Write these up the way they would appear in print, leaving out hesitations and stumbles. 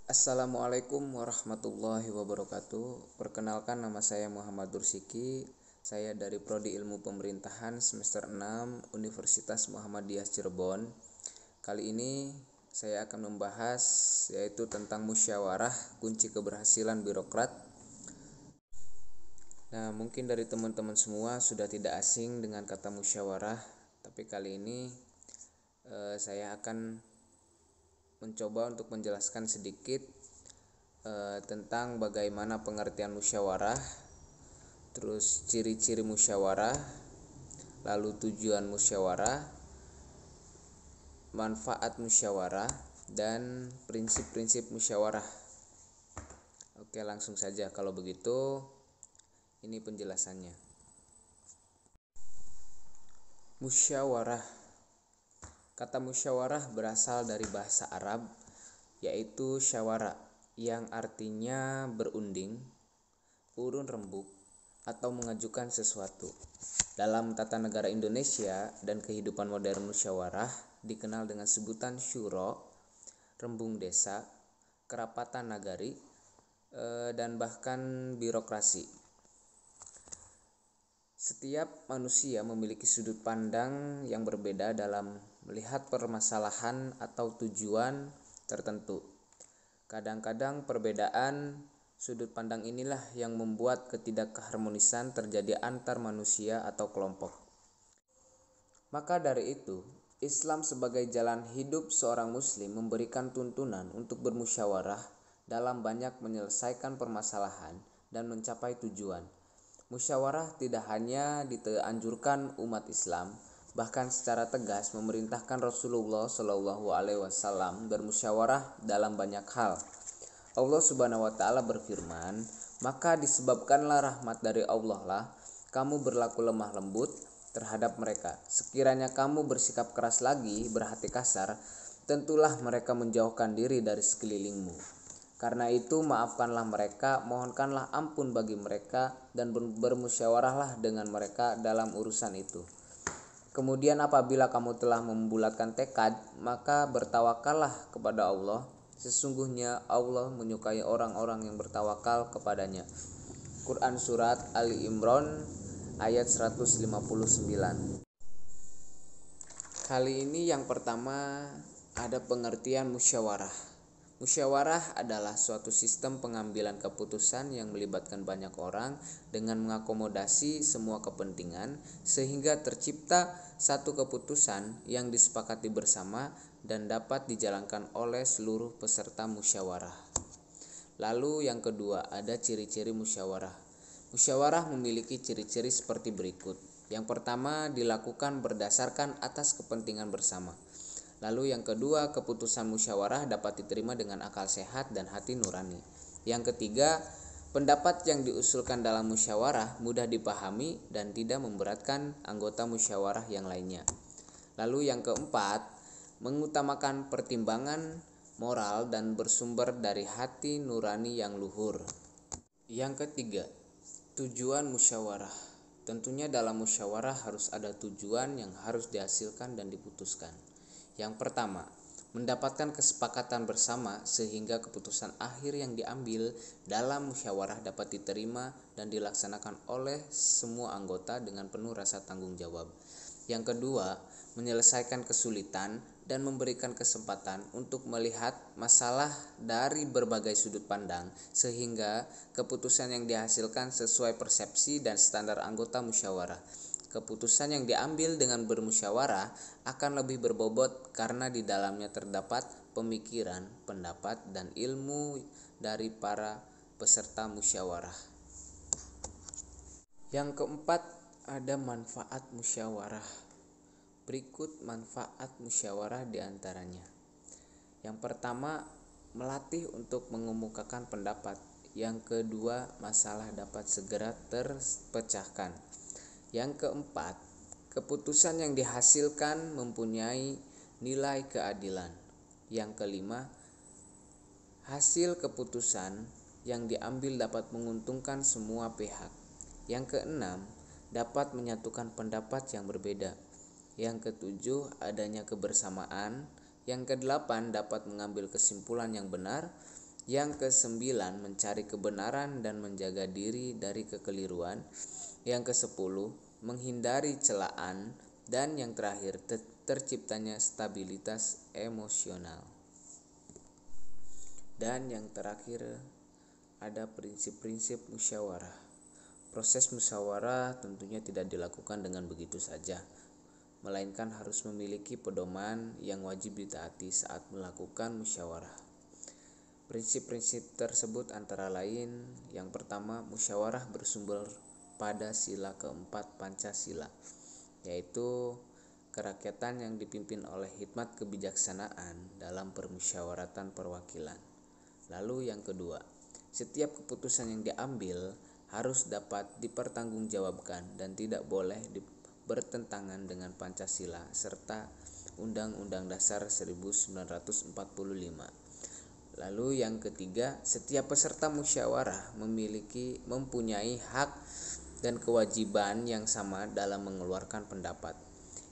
Assalamualaikum warahmatullahi wabarakatuh. Perkenalkan, nama saya Muhammad Dursiki. Saya dari Prodi Ilmu Pemerintahan semester 6 Universitas Muhammadiyah Cirebon. Kali ini saya akan membahas yaitu tentang musyawarah, kunci keberhasilan birokrat. Nah, mungkin dari teman-teman semua sudah tidak asing dengan kata musyawarah, tapi kali ini saya akan mencoba untuk menjelaskan sedikit tentang bagaimana pengertian musyawarah, terus ciri-ciri musyawarah, lalu tujuan musyawarah, manfaat musyawarah, dan prinsip-prinsip musyawarah. Oke, langsung saja. Kalau begitu, ini penjelasannya. Musyawarah. Kata musyawarah berasal dari bahasa Arab, yaitu syawara, yang artinya berunding, urun rembuk, atau mengajukan sesuatu. Dalam tata negara Indonesia dan kehidupan modern, musyawarah dikenal dengan sebutan syuro, rembung desa, kerapatan nagari, dan bahkan birokrasi. Setiap manusia memiliki sudut pandang yang berbeda dalam melihat permasalahan atau tujuan tertentu. Kadang-kadang perbedaan sudut pandang inilah yang membuat ketidakharmonisan terjadi antar manusia atau kelompok. Maka dari itu, Islam sebagai jalan hidup seorang muslim memberikan tuntunan untuk bermusyawarah dalam banyak menyelesaikan permasalahan dan mencapai tujuan. Musyawarah tidak hanya dianjurkan umat Islam, bahkan secara tegas memerintahkan Rasulullah SAW bermusyawarah dalam banyak hal. Allah Subhanahu wa Ta'ala berfirman, "Maka disebabkanlah rahmat dari Allah lah kamu berlaku lemah lembut terhadap mereka. Sekiranya kamu bersikap keras lagi, berhati kasar, tentulah mereka menjauhkan diri dari sekelilingmu. Karena itu maafkanlah mereka, mohonkanlah ampun bagi mereka, dan bermusyawarahlah dengan mereka dalam urusan itu. Kemudian apabila kamu telah membulatkan tekad, maka bertawakallah kepada Allah. Sesungguhnya Allah menyukai orang-orang yang bertawakal kepadanya." Quran Surat Ali Imran ayat 159. Kali ini yang pertama ada pengertian musyawarah. Musyawarah adalah suatu sistem pengambilan keputusan yang melibatkan banyak orang dengan mengakomodasi semua kepentingan sehingga tercipta satu keputusan yang disepakati bersama dan dapat dijalankan oleh seluruh peserta musyawarah. Lalu yang kedua ada ciri-ciri musyawarah. Musyawarah memiliki ciri-ciri seperti berikut. Yang pertama, dilakukan berdasarkan atas kepentingan bersama. Lalu yang kedua, keputusan musyawarah dapat diterima dengan akal sehat dan hati nurani. Yang ketiga, pendapat yang diusulkan dalam musyawarah mudah dipahami dan tidak memberatkan anggota musyawarah yang lainnya. Lalu yang keempat, mengutamakan pertimbangan moral dan bersumber dari hati nurani yang luhur. Yang ketiga, tujuan musyawarah. Tentunya dalam musyawarah harus ada tujuan yang harus dihasilkan dan diputuskan. Yang pertama, mendapatkan kesepakatan bersama sehingga keputusan akhir yang diambil dalam musyawarah dapat diterima dan dilaksanakan oleh semua anggota dengan penuh rasa tanggung jawab. Yang kedua, menyelesaikan kesulitan dan memberikan kesempatan untuk melihat masalah dari berbagai sudut pandang sehingga keputusan yang dihasilkan sesuai persepsi dan standar anggota musyawarah. Keputusan yang diambil dengan bermusyawarah akan lebih berbobot karena di dalamnya terdapat pemikiran, pendapat, dan ilmu dari para peserta musyawarah. Yang keempat ada manfaat musyawarah. Berikut manfaat musyawarah diantaranya. Yang pertama, melatih untuk mengemukakan pendapat. Yang kedua, masalah dapat segera terpecahkan. Yang keempat, keputusan yang dihasilkan mempunyai nilai keadilan. Yang kelima, hasil keputusan yang diambil dapat menguntungkan semua pihak. Yang keenam, dapat menyatukan pendapat yang berbeda. Yang ketujuh, adanya kebersamaan. Yang kedelapan, dapat mengambil kesimpulan yang benar. Yang kesembilan, mencari kebenaran dan menjaga diri dari kekeliruan. Yang kesepuluh, menghindari celaan. Dan yang terakhir, terciptanya stabilitas emosional. Dan yang terakhir, ada prinsip-prinsip musyawarah. Proses musyawarah tentunya tidak dilakukan dengan begitu saja, melainkan harus memiliki pedoman yang wajib ditaati saat melakukan musyawarah. Prinsip-prinsip tersebut antara lain, yang pertama, musyawarah bersumber pada sila keempat Pancasila, yaitu kerakyatan yang dipimpin oleh hikmat kebijaksanaan dalam permusyawaratan perwakilan. Lalu yang kedua, setiap keputusan yang diambil harus dapat dipertanggungjawabkan dan tidak boleh bertentangan dengan Pancasila serta Undang-Undang Dasar 1945. Lalu yang ketiga, setiap peserta musyawarah mempunyai hak dan kewajiban yang sama dalam mengeluarkan pendapat.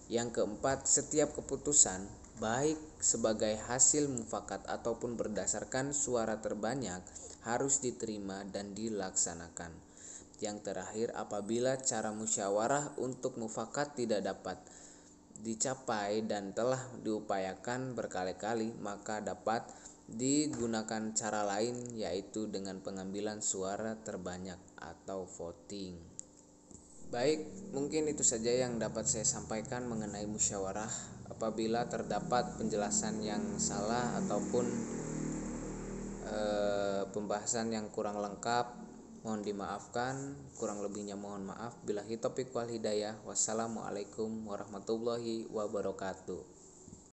Yang keempat, setiap keputusan baik sebagai hasil mufakat ataupun berdasarkan suara terbanyak harus diterima dan dilaksanakan. Yang terakhir, apabila cara musyawarah untuk mufakat tidak dapat dicapai dan telah diupayakan berkali-kali, maka dapat digunakan cara lain, yaitu dengan pengambilan suara terbanyak atau voting. Baik, mungkin itu saja yang dapat saya sampaikan mengenai musyawarah. Apabila terdapat penjelasan yang salah ataupun pembahasan yang kurang lengkap, mohon dimaafkan. Kurang lebihnya mohon maaf. Billahi taufiq wal hidayah. Wassalamualaikum warahmatullahi wabarakatuh.